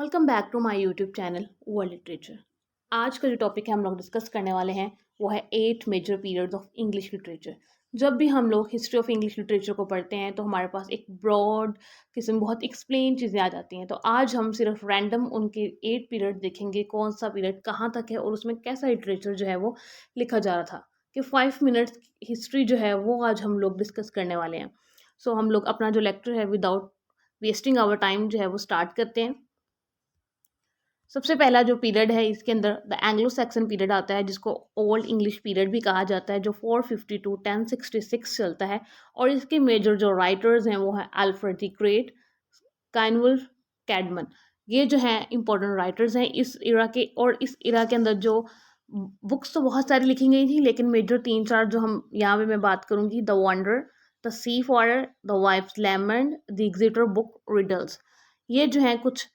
Welcome back to my YouTube channel world literature. आज का जो टॉपिक है हम लोग डिस्कस करने वाले हैं वो है 8 major periods of English literature. जब भी हम लोग हिस्ट्री ऑफ इंग्लिश लिटरेचर को पढ़ते हैं तो हमारे पास एक ब्रॉड किस्म बहुत एक्सप्लेन चीज़ें आ जाती हैं। तो आज हम सिर्फ रैंडम उनके 8 पीरियड देखेंगे, कौन सा पीरियड कहाँ तक है और उसमें कैसा लिटरेचर जो है वो लिखा जा रहा था। कि 5 मिनट्स हिस्ट्री जो है वो आज हम लोग डिस्कस करने वाले हैं। सो हम लोग अपना जो लेक्चर है विदाउट वेस्टिंग आवर टाइम जो है वो स्टार्ट करते हैं। सबसे पहला जो पीरियड है इसके अंदर द एंग्लो सैक्सन पीरियड आता है, जिसको ओल्ड इंग्लिश पीरियड भी कहा जाता है, जो 450 टू 1066 चलता है। और इसके मेजर जो राइटर्स हैं वो है अल्फ्रेड द ग्रेट, काइनवुल्फ, कैडमन। ये जो हैं इंपॉर्टेंट राइटर्स हैं इस इरा के। और इस इरा के अंदर जो बुक्स तो बहुत सारी लिखी गई थी, लेकिन मेजर 3-4 जो हम यहाँ पे मैं बात करूँगी, the Wanderer, the Seafarer, the Wife's Lament, the Exeter Book, riddles. ये जो हैं कुछ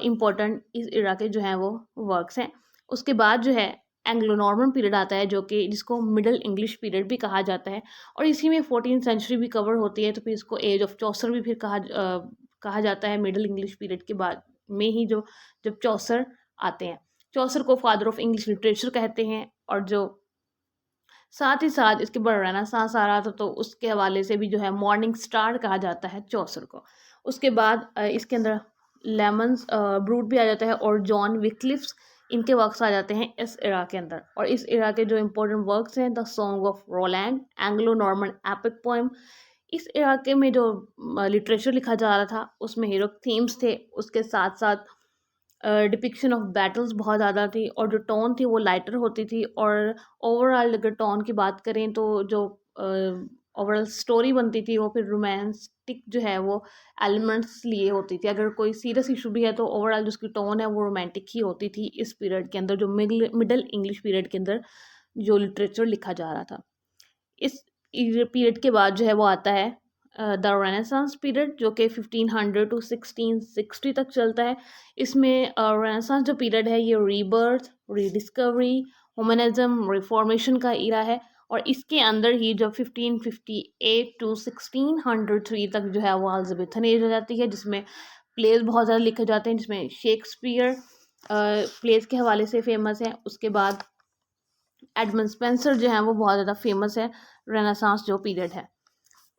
इम्पोर्टेंट इस इरा के जो हैं वो वर्क्स हैं। उसके बाद जो है एंग्लो नॉर्मन पीरियड आता है, जो कि जिसको मिडल इंग्लिश पीरियड भी कहा जाता है। और इसी में 14th सेंचुरी भी कवर होती है, तो फिर इसको एज ऑफ चौसर भी फिर कहा जाता है। मिडल इंग्लिश पीरियड के बाद में ही जो जब चौसर आते हैं, चौसर को फादर ऑफ इंग्लिश लिटरेचर कहते हैं। और जो साथ ही साथ इसके बाद रेनेसांस आ रहा था, तो उसके हवाले से भी जो है मॉर्निंग स्टार कहा जाता है चौसर को। उसके बाद इसके अंदर लेमन्स ब्रूट भी आ जाता है और जॉन विक्लिफ्स, इनके वर्क्स आ जाते हैं इस इरा के अंदर। और इस इरा के जो इम्पोर्टेंट वर्क्स हैं, the song of Roland, Anglo Norman epic poem. इस इलाके में जो लिटरेचर लिखा जा रहा था उसमें हीरोइक थीम्स थे, उसके साथ साथ डिपिक्शन ऑफ बैटल्स बहुत ज़्यादा थी, और जो टोन थी वो लाइटर होती थी। और ओवरऑल अगर टोन की बात करें तो जो ओवरऑल स्टोरी बनती थी वो फिर रोमांटिक जो है वो एलिमेंट्स लिए होती थी। अगर कोई सीरियस इशू भी है तो ओवरऑल जिसकी टोन है वो रोमांटिक ही होती थी इस पीरियड के अंदर, जो मिडल इंग्लिश पीरियड के अंदर जो लिटरेचर लिखा जा रहा था। इस पीरियड के बाद जो है वो आता है द रेनेसांस पीरियड, जो कि 1500 टू 1660 तक चलता है। इसमें रेनेसांस जो पीरियड है ये रीबर्थ, रीडिस्कवरी, ह्यूमनिज्म, रिफॉर्मेशन का इरा है। और इसके अंदर ही जब 1558 टू 1603 तक जो है वो एलिजाबेथन एज हो जाती है, जिसमें प्लेस बहुत ज़्यादा लिखे जाते हैं, जिसमें शेक्सपियर प्लेस के हवाले से फेमस है। उसके बाद एडमंड स्पेंसर जो है वो बहुत ज़्यादा फेमस है रेनेसांस जो पीरियड है।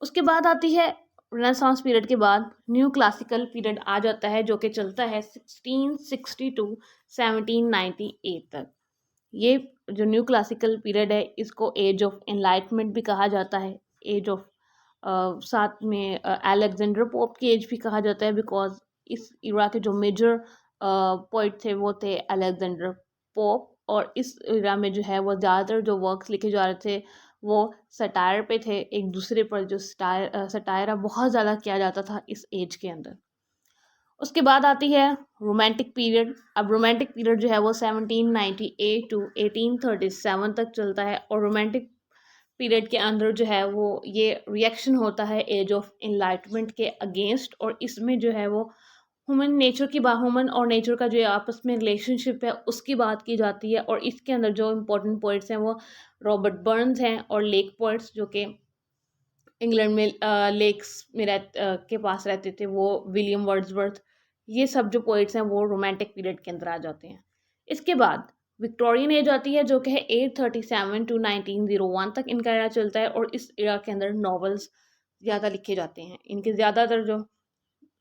उसके बाद आती है रेनेसांस पीरियड के बाद न्यू क्लासिकल पीरियड आ जाता है, जो कि चलता है 1660 टू 1798 तक। ये जो न्यू क्लासिकल पीरियड है इसको एज ऑफ एनलाइटमेंट भी कहा जाता है। एज ऑफ साथ में अलेक्जेंडर पोप की एज भी कहा जाता है, बिकॉज इस इरा के जो मेजर पोइट थे वो थे अलेक्जेंडर पोप। और इस इरा में जो है वो ज़्यादातर जो वर्क्स लिखे जा रहे थे वो सटायर पे थे, एक दूसरे पर जो सटायरा बहुत ज़्यादा किया जाता था इस एज के अंदर। उसके बाद आती है रोमांटिक पीरियड। अब रोमांटिक पीरियड जो है वो 1798 टू 1837 तक चलता है। और रोमांटिक पीरियड के अंदर जो है वो ये रिएक्शन होता है एज ऑफ एनलाइटमेंट के अगेंस्ट। और इसमें जो है वो ह्यूमन और नेचर का जो आपस में रिलेशनशिप है उसकी बात की जाती है। और इसके अंदर जो इम्पोर्टेंट पोइट्स हैं वो रॉबर्ट बर्न्स हैं, और लेक पोइट्स जो कि इंग्लैंड में लेक्स में के पास रहते थे, वो विलियम वर्ड्सवर्थ। ये सब जो पोइट्स हैं वो रोमांटिक पीरियड के अंदर आ जाते हैं। इसके बाद विक्टोरियन एज आती है, जो कि है 837 टू 1901 तक इनका एरा चलता है। और इस एरा के अंदर नॉवेल्स ज़्यादा लिखे जाते हैं। इनके ज़्यादातर जो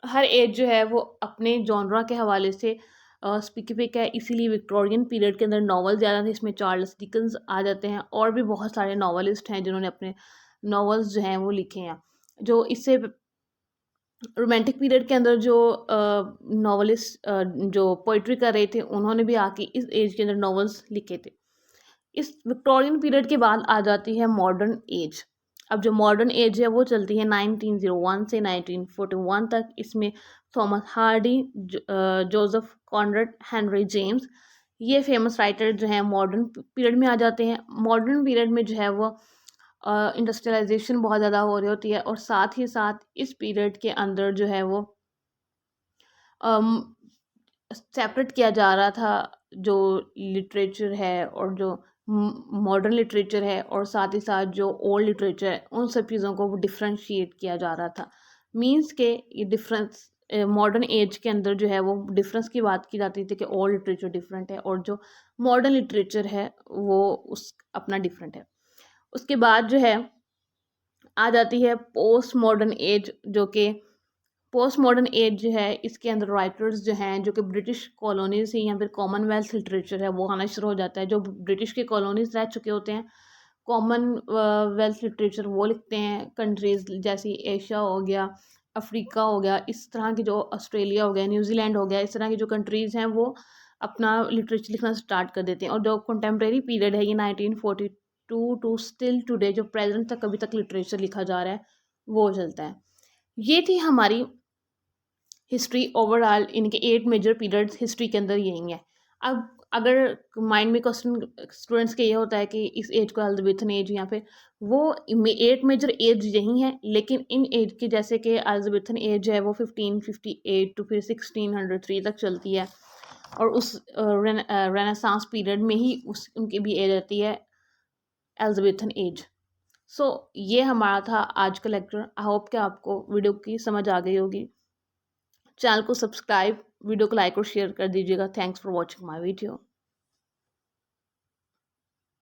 हर एज जो है वो अपने जॉनरा के हवाले से स्पेसिफिक है, इसीलिए विक्टोरियन पीरियड के अंदर नॉवल ज़्यादा थे। इसमें चार्ल्स डिकन्स आ जाते हैं, और भी बहुत सारे नॉवलिस्ट हैं जिन्होंने अपने नॉवेल्स जो हैं वो लिखे हैं। जो इससे रोमांटिक पीरियड के अंदर जो नॉवलिस्ट जो पोइट्री कर रहे थे उन्होंने भी आके इस एज के अंदर नॉवेल्स लिखे थे। इस विक्टोरियन पीरियड के बाद आ जाती है मॉडर्न एज। अब जो मॉडर्न एज है वो चलती है 1901 से 1941 तक। इसमें Thomas Hardy, Joseph Conrad, Henry James, ये फेमस राइटर जो हैं मॉडर्न पीरियड में आ जाते हैं। मॉडर्न पीरियड में जो है वो इंडस्ट्रियलाइजेशन बहुत ज़्यादा हो रही होती है, और साथ ही साथ इस पीरियड के अंदर जो है वो सेपरेट किया जा रहा था जो लिटरेचर है और जो मॉडर्न लिटरेचर है, और साथ ही साथ जो ओल्ड लिटरेचर है, उन सब चीज़ों को वो डिफ्रेंशिएट किया जा रहा था। मीन्स के ये डिफरेंस मॉडर्न एज के अंदर जो है वो डिफरेंस की बात की जाती थी कि ओल्ड लिटरेचर डिफरेंट है और जो मॉडर्न लिटरेचर है वो उस अपना डिफरेंट है। उसके बाद जो है आ जाती है पोस्ट मॉडर्न एज, जो कि पोस्ट मॉडर्न एज जो है इसके अंदर राइटर्स जो हैं जो कि ब्रिटिश कॉलोनीज ही या फिर कॉमनवेल्थ लिटरेचर है वो आना शुरू हो जाता है। जो ब्रिटिश के कॉलोनीज रह चुके होते हैं, कॉमन वेल्थ लिटरेचर वो लिखते हैं। कंट्रीज़ जैसे एशिया हो गया, अफ्रीका हो गया, इस तरह की जो ऑस्ट्रेलिया हो गया, न्यूजीलैंड हो गया, इस तरह की जो कंट्रीज़ हैं वो अपना लिटरेचर लिखना स्टार्ट कर देते हैं। और जो कंटेम्प्रेरी पीरियड है ये 1942 टू स्टिल टुडे, जो प्रेजेंट तक अभी तक लिटरेचर लिखा जा रहा है वो चलता है। ये थी हमारी हिस्ट्री ओवरऑल। इनके 8 मेजर पीरियड्स हिस्ट्री के अंदर यही हैं। अब अगर माइंड में क्वेश्चन स्टूडेंट्स के ये होता है कि इस एज को एलिजाबेथन एज या फिर वो 8 मेजर एज यही हैं, लेकिन इन एज की जैसे कि एलिजाबेथन एज है वो 1558 टू फिर 1603 तक चलती है, और उस रेनेसांस पीरियड में ही उनकी भी एज आती है एलिजाबेथन एज। सो ये हमारा था आज का लेक्चर। आई होप कि आपको वीडियो की समझ आ गई होगी। चैनल को सब्सक्राइब, वीडियो को लाइक और शेयर कर दीजिएगा। Thanks for watching my video.